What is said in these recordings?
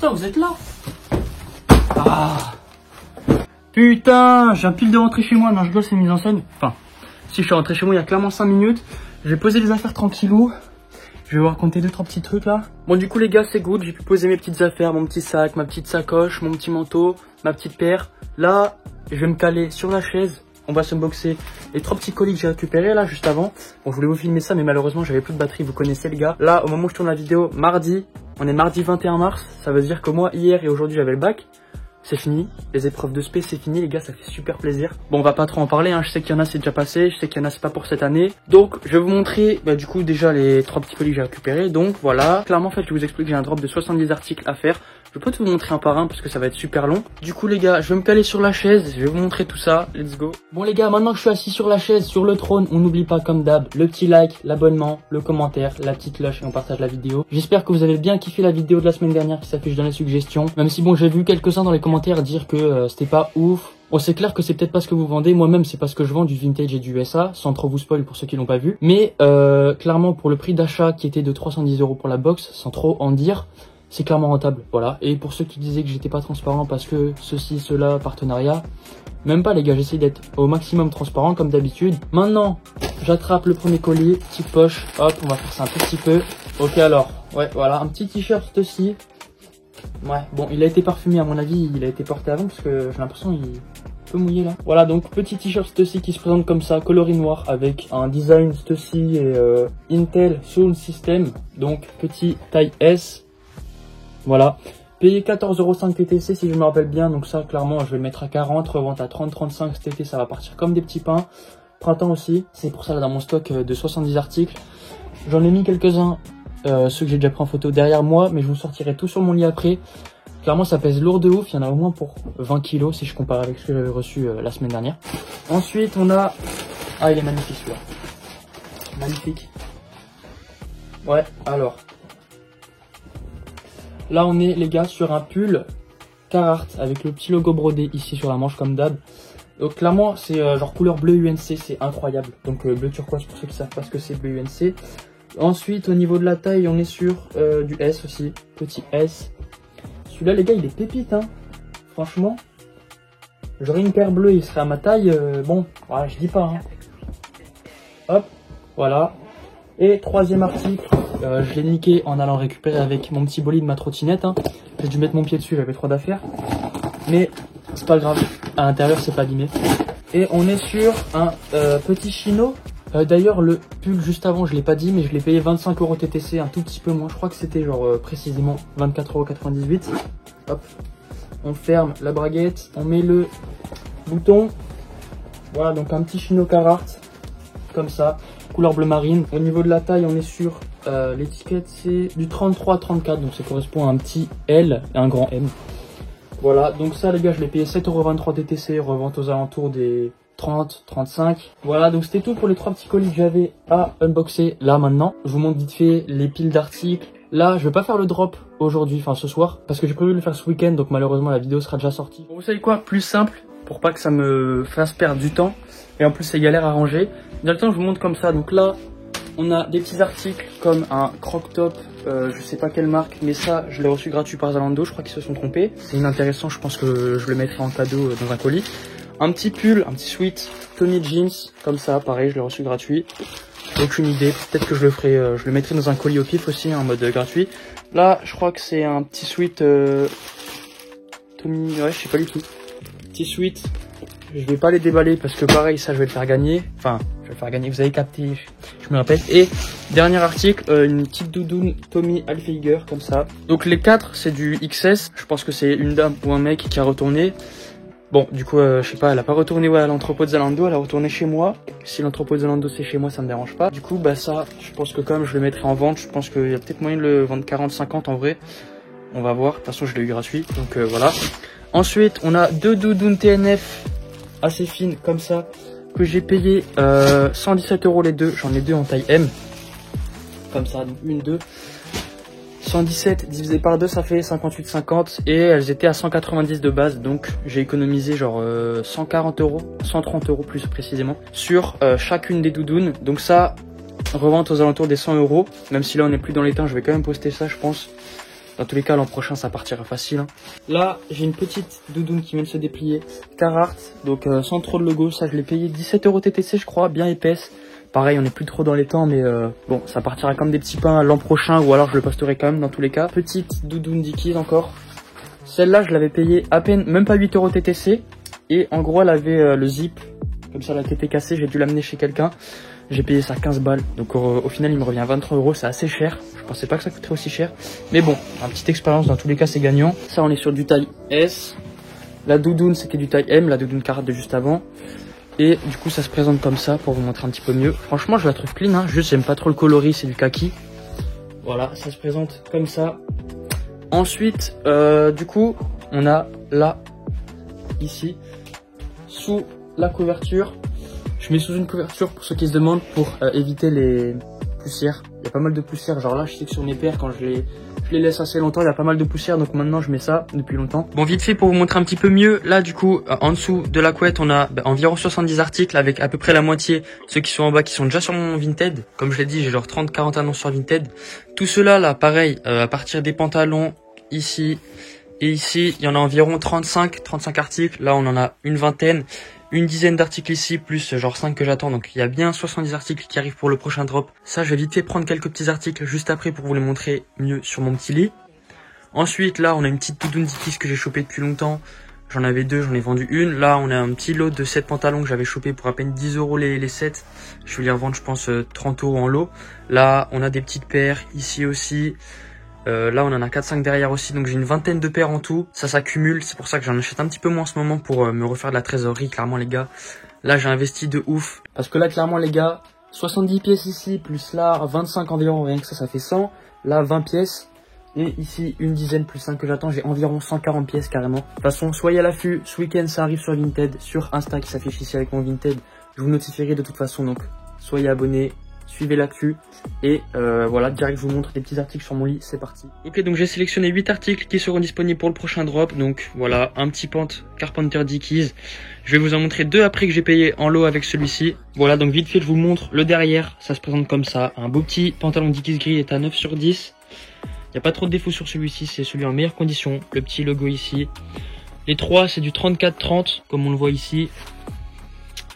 Putain, vous êtes là? Ah. Putain, j'ai un pile de rentrer chez moi. Non, je rigole, c'est mise en scène. Enfin, si je suis rentré chez moi il y a clairement 5 minutes. J'ai posé les affaires tranquillou. Je vais vous raconter 2-3 petits trucs là. Bon, du coup, les gars, c'est good. J'ai pu poser mes petites affaires, mon petit sac, ma petite sacoche, mon petit manteau, ma petite paire. Là, je vais me caler sur la chaise. On va s'unboxer les 3 petits colis que j'ai récupérés là juste avant. Bon, je voulais vous filmer ça, mais malheureusement, j'avais plus de batterie. Vous connaissez, les gars. Là, au moment où je tourne la vidéo, mardi, on est mardi 21 mars. Ça veut dire que moi, hier et aujourd'hui, j'avais le bac. C'est fini, les épreuves de spé c'est fini les gars, ça fait super plaisir. Bon, on va pas trop en parler, hein. Je sais qu'il y en a c'est déjà passé, je sais qu'il y en a c'est pas pour cette année. Donc je vais vous montrer du coup déjà les 3 petits colis que j'ai récupérés. Donc voilà, clairement en fait je vous explique, j'ai un drop de 70 articles à faire. Je peux tout vous montrer un par un parce que ça va être super long. Du coup les gars, je vais me caler sur la chaise, je vais vous montrer tout ça, let's go. Bon les gars, maintenant que je suis assis sur la chaise, sur le trône, on n'oublie pas comme d'hab le petit like, l'abonnement, le commentaire, la petite cloche et on partage la vidéo. J'espère que vous avez bien kiffé la vidéo de la semaine dernière qui s'affiche dans les suggestions. Même si bon, j'ai vu quelques-uns dans les commentaires dire que c'était pas ouf. Bon, c'est clair que c'est peut-être pas ce que vous vendez. Moi-même, c'est pas ce que je vends, du vintage et du USA, sans trop vous spoil pour ceux qui l'ont pas vu. Mais clairement, pour le prix d'achat qui était de 310 € pour la box, sans trop en dire, c'est clairement rentable. Voilà. Et pour ceux qui disaient que j'étais pas transparent parce que ceci, cela, partenariat, même pas les gars, j'essaie d'être au maximum transparent comme d'habitude. Maintenant, j'attrape le premier colis, petite poche, hop, on va faire ça un tout petit peu. Ok alors, ouais, voilà, un petit t-shirt aussi. Ouais, bon, il a été parfumé à mon avis, il a été porté avant parce que j'ai l'impression qu'il est un peu mouillé là. Voilà, donc petit t-shirt Stussy qui se présente comme ça, coloris noir avec un design Stussy et Intel Sound System. Donc petit taille S. Voilà. Payé 14,05 € TTC si je me rappelle bien, donc ça clairement je vais le mettre à 40, revente à 30-35 cet été, ça va partir comme des petits pains. Printemps aussi, c'est pour ça là dans mon stock de 70 articles. J'en ai mis quelques-uns, ceux que j'ai déjà pris en photo derrière moi, mais je vous sortirai tout sur mon lit après. Clairement ça pèse lourd de ouf, il y en a au moins pour 20 kg si je compare avec ce que j'avais reçu la semaine dernière. Ensuite on a... Ah il est magnifique celui-là. Magnifique. Ouais, alors... Là on est les gars sur un pull Carhartt avec le petit logo brodé ici sur la manche comme d'hab. Donc clairement c'est genre couleur bleu UNC, c'est incroyable. Donc bleu turquoise pour ceux qui savent pas ce que c'est bleu UNC. Ensuite au niveau de la taille on est sur du S aussi, petit S. Celui-là les gars il est pépite hein. Franchement. J'aurais une paire bleue, il serait à ma taille, bon, voilà, je dis pas hein. Hop, voilà. Et troisième article, je l'ai niqué en allant récupérer avec mon petit bolide ma trottinette. Hein. J'ai dû mettre mon pied dessus, j'avais trop d'affaires. Mais c'est pas grave, à l'intérieur c'est pas abîmé. Et on est sur un petit chino. D'ailleurs le pull juste avant je l'ai pas dit mais je l'ai payé 25 € TTC, un tout petit peu moins. Je crois que c'était genre précisément 24,98 €. Hop, on ferme la braguette, on met le bouton. Voilà donc un petit chino Carhartt comme ça. Couleur bleu marine. Au niveau de la taille, on est sur l'étiquette, c'est du 33-34, donc ça correspond à un petit L et un grand M. Voilà, donc ça les gars, je l'ai payé 7,23 € TTC, revente aux alentours des 30-35. Voilà, donc c'était tout pour les 3 petits colis que j'avais à unboxer là maintenant. Je vous montre vite fait les piles d'articles. Là, je vais pas faire le drop aujourd'hui, enfin ce soir, parce que j'ai prévu de le faire ce week-end, donc malheureusement la vidéo sera déjà sortie. Bon, vous savez quoi, plus simple, pour pas que ça me fasse perdre du temps, et en plus c'est galère à ranger. Directement je vous montre comme ça, donc là on a des petits articles comme un croc top, je sais pas quelle marque, mais ça je l'ai reçu gratuit par Zalando, je crois qu'ils se sont trompés. C'est inintéressant, je pense que je le mettrai en cadeau dans un colis. Un petit pull, un petit sweat Tommy Jeans, comme ça, pareil je l'ai reçu gratuit. Aucune idée, peut-être que je le ferai, je le mettrai dans un colis au pif aussi, en mode gratuit. Là je crois que c'est un petit sweat Tommy, ouais je sais pas du tout. Petit sweat. Je vais pas les déballer parce que pareil ça je vais le faire gagner. Enfin je vais le faire gagner, vous avez capté, je me répète. Et dernier article, une petite doudoune Tommy Hilfiger comme ça. Donc les 4 c'est du XS. Je pense que c'est une dame ou un mec qui a retourné. Bon du coup je sais pas, elle a pas retourné à l'entrepôt de Zalando, elle a retourné chez moi. Si l'entrepôt de Zalando c'est chez moi ça me dérange pas. Du coup bah ça je pense que comme je le mettrai en vente, je pense qu'il y a peut-être moyen de le vendre 40-50 en vrai. On va voir, de toute façon je l'ai eu gratuit donc voilà. Ensuite on a 2 doudounes TNF assez fines comme ça que j'ai payé 117 € les deux. J'en ai 2 en taille M comme ça, donc 1, 2, 117 divisé par 2 ça fait 58,50 et elles étaient à 190 de base, donc j'ai économisé genre 140 €, 130 € plus précisément sur chacune des doudounes. Donc ça revente aux alentours des 100 €, même si là on n'est plus dans les temps, je vais quand même poster ça je pense. Dans tous les cas, l'an prochain, ça partira facile. Hein. Là, j'ai une petite doudoune qui vient de se déplier. Carhartt, donc sans trop de logo. Ça, je l'ai payé 17 € TTC, je crois, bien épaisse. Pareil, on n'est plus trop dans les temps, mais bon, ça partira comme des petits pains l'an prochain, ou alors je le posterai quand même dans tous les cas. Petite doudoune Dickies encore. Celle-là, je l'avais payée à peine, même pas 8 € TTC. Et en gros, elle avait le zip, comme ça, la tête est cassée, j'ai dû l'amener chez quelqu'un. J'ai payé ça 15 balles, donc au final, il me revient 23 €, c'est assez cher. Je pensais pas que ça coûterait aussi cher. Mais bon, une petite expérience, dans tous les cas, c'est gagnant. Ça, on est sur du taille S. La doudoune, c'était du taille M, la doudoune Carhartt de juste avant. Et du coup ça se présente comme ça pour vous montrer un petit peu mieux. Franchement je la trouve clean, hein. Juste j'aime pas trop le coloris, c'est du kaki. Voilà, ça se présente comme ça. Ensuite du coup on a là, ici, sous la couverture. Je mets sous une couverture pour ceux qui se demandent, pour éviter les poussières. Il y a pas mal de poussière, genre là je sais que sur mes paires quand je les laisse assez longtemps, il y a pas mal de poussière, donc maintenant je mets ça depuis longtemps. Bon, vite fait pour vous montrer un petit peu mieux, là du coup en dessous de la couette on a environ 70 articles, avec à peu près la moitié ceux qui sont en bas qui sont déjà sur mon Vinted. Comme je l'ai dit, j'ai genre 30-40 annonces sur Vinted. Tout cela là pareil, à partir des pantalons ici et ici, il y en a environ 35 articles. Là on en a une vingtaine. Une dizaine d'articles ici, plus genre 5 que j'attends. Donc il y a bien 70 articles qui arrivent pour le prochain drop. Ça, je vais vite fait prendre quelques petits articles juste après pour vous les montrer mieux sur mon petit lit. Ensuite, là, on a une petite doudoune Dickies que j'ai chopé depuis longtemps. J'en avais deux, j'en ai vendu une. Là, on a un petit lot de 7 pantalons que j'avais chopé pour à peine 10 € les 7. Je vais les revendre, je pense, 30 € en lot. Là, on a des petites paires ici aussi. Là on en a 4-5 derrière aussi, donc j'ai une vingtaine de paires en tout. Ça s'accumule, c'est pour ça que j'en achète un petit peu moins en ce moment pour me refaire de la trésorerie, clairement les gars. Là j'ai investi de ouf, parce que là clairement les gars, 70 pièces ici, plus là 25 environ, rien que ça fait 100. Là 20 pièces, et ici une dizaine plus 5 que j'attends, j'ai environ 140 pièces carrément. De toute façon, soyez à l'affût, ce week-end ça arrive sur Vinted, sur Insta qui s'affiche ici avec mon Vinted. Je vous notifierai de toute façon, donc soyez abonnés. Suivez l'actu et voilà, direct je vous montre des petits articles sur mon lit, c'est parti. Ok, donc j'ai sélectionné 8 articles qui seront disponibles pour le prochain drop. Donc voilà, un petit pant Carpenter Dickies. Je vais vous en montrer deux après que j'ai payé en lot avec celui-ci. Voilà, donc vite fait je vous montre le derrière, ça se présente comme ça. Un beau petit pantalon Dickies gris est à 9 sur 10. Il n'y a pas trop de défauts sur celui-ci, c'est celui en meilleure condition. Le petit logo ici. Les trois c'est du 34-30 comme on le voit ici.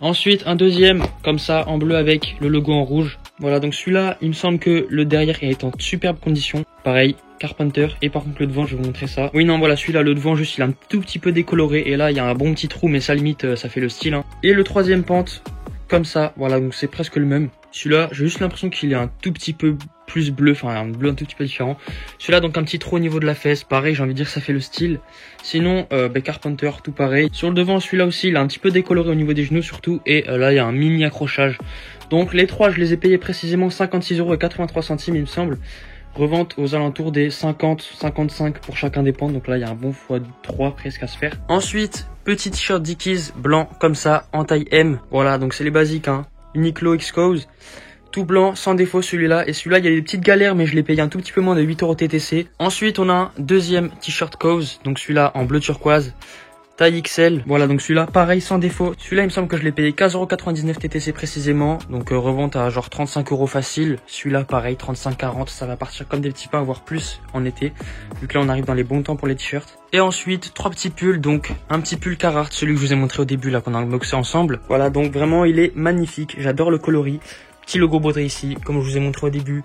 Ensuite un deuxième comme ça en bleu avec le logo en rouge. Voilà, donc celui-là il me semble que le derrière est en superbe condition. Pareil, Carpenter. Et par contre le devant je vais vous montrer ça. Oui non voilà, celui-là le devant juste il est un tout petit peu décoloré. Et là il y a un bon petit trou, mais ça limite ça fait le style hein. Et le troisième pente comme ça, voilà, donc c'est presque le même. Celui-là j'ai juste l'impression qu'il est un tout petit peu plus bleu, enfin un bleu un tout petit peu différent. Celui-là donc un petit trou au niveau de la fesse, pareil j'ai envie de dire ça fait le style. Sinon Carpenter tout pareil. Sur le devant celui-là aussi il est un petit peu décoloré au niveau des genoux surtout. Et là il y a un mini accrochage. Donc les trois je les ai payés précisément 56,83 € il me semble. Revente aux alentours des 50-55 pour chacun des pentes. Donc là il y a un bon x3 presque à se faire. Ensuite petit t-shirt Dickies blanc comme ça en taille M. Voilà, donc c'est les basiques hein. Uniqlo X-Cause. Tout blanc, sans défaut celui-là. Et celui-là, il y a des petites galères, mais je l'ai payé un tout petit peu moins de 8 € TTC. Ensuite, on a un deuxième t-shirt Cause. Donc celui-là en bleu turquoise. Taille XL. Voilà, donc celui-là, pareil, sans défaut. Celui-là, il me semble que je l'ai payé 15,99 € TTC précisément. Donc revente à genre 35 € facile. Celui-là, pareil, 35-40. Ça va partir comme des petits pains, voire plus en été. Vu que là, on arrive dans les bons temps pour les t-shirts. Et ensuite, trois petits pulls. Donc un petit pull Carhartt, celui que je vous ai montré au début, là, qu'on a unboxé ensemble. Voilà, donc vraiment, il est magnifique. J'adore le coloris. Petit logo brodé ici, comme je vous ai montré au début.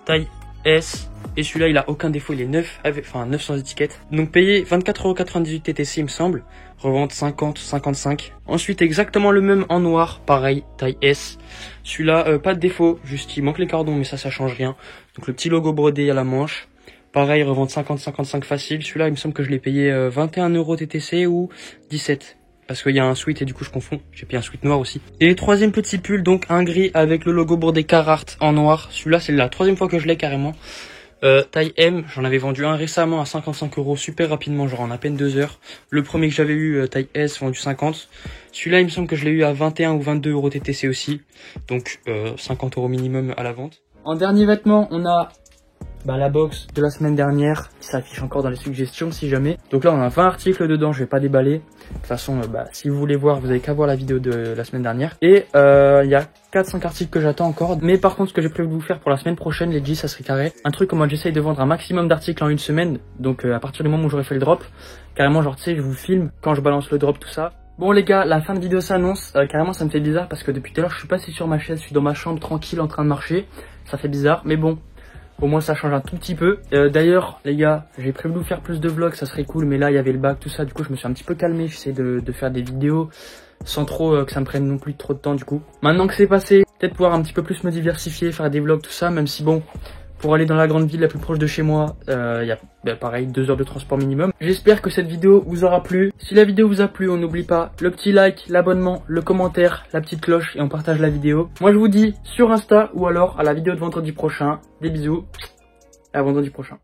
Taille S. Et celui-là, il a aucun défaut, il est neuf, enfin 9 sans étiquette. Donc payé 24,98 € TTC, il me semble. Revente 50-55. Ensuite, exactement le même en noir, pareil, taille S. Celui-là, pas de défaut, juste il manque les cordons, mais ça change rien. Donc le petit logo brodé à la manche. Pareil, revente 50-55 facile. Celui-là, il me semble que je l'ai payé 21 € TTC ou 17. Parce qu'il y a un sweat et du coup je confonds. J'ai payé un sweat noir aussi. Et troisième petit pull, donc un gris avec le logo bordé Carhartt en noir. Celui-là c'est la troisième fois que je l'ai carrément. Taille M, j'en avais vendu un récemment à 55 € super rapidement, genre en à peine 2 heures. Le premier que j'avais eu, taille S, vendu 50. Celui-là il me semble que je l'ai eu à 21 ou 22 € TTC aussi. Donc 50 € minimum à la vente. En dernier vêtement, on a la box de la semaine dernière qui s'affiche encore dans les suggestions si jamais. Donc là on a 20 articles dedans, je vais pas déballer. De toute façon si vous voulez voir, vous avez qu'à voir la vidéo de la semaine dernière. Et il y a 4-5 articles que j'attends encore. Mais par contre ce que j'ai prévu de vous faire pour la semaine prochaine, les G, ça serait carré. Un truc comme moi j'essaye de vendre un maximum d'articles en une semaine. Donc à partir du moment où j'aurai fait le drop, carrément genre tu sais je vous filme quand je balance le drop tout ça. Bon les gars, la fin de vidéo s'annonce, carrément ça me fait bizarre parce que depuis tout à l'heure je suis pas assis sur ma chaise, je suis dans ma chambre tranquille en train de marcher. Ça fait bizarre mais bon, au moins ça change un tout petit peu. D'ailleurs les gars, j'ai prévu de vous faire plus de vlogs, ça serait cool, mais là il y avait le bac tout ça, du coup je me suis un petit peu calmé, j'essaie de faire des vidéos sans trop que ça me prenne non plus trop de temps du coup. Maintenant que c'est passé, peut-être pouvoir un petit peu plus me diversifier, faire des vlogs tout ça, même si bon... Pour aller dans la grande ville la plus proche de chez moi, il y a pareil 2 heures de transport minimum. J'espère que cette vidéo vous aura plu. Si la vidéo vous a plu, on n'oublie pas le petit like, l'abonnement, le commentaire, la petite cloche et on partage la vidéo. Moi je vous dis sur Insta ou alors à la vidéo de vendredi prochain. Des bisous, à vendredi prochain.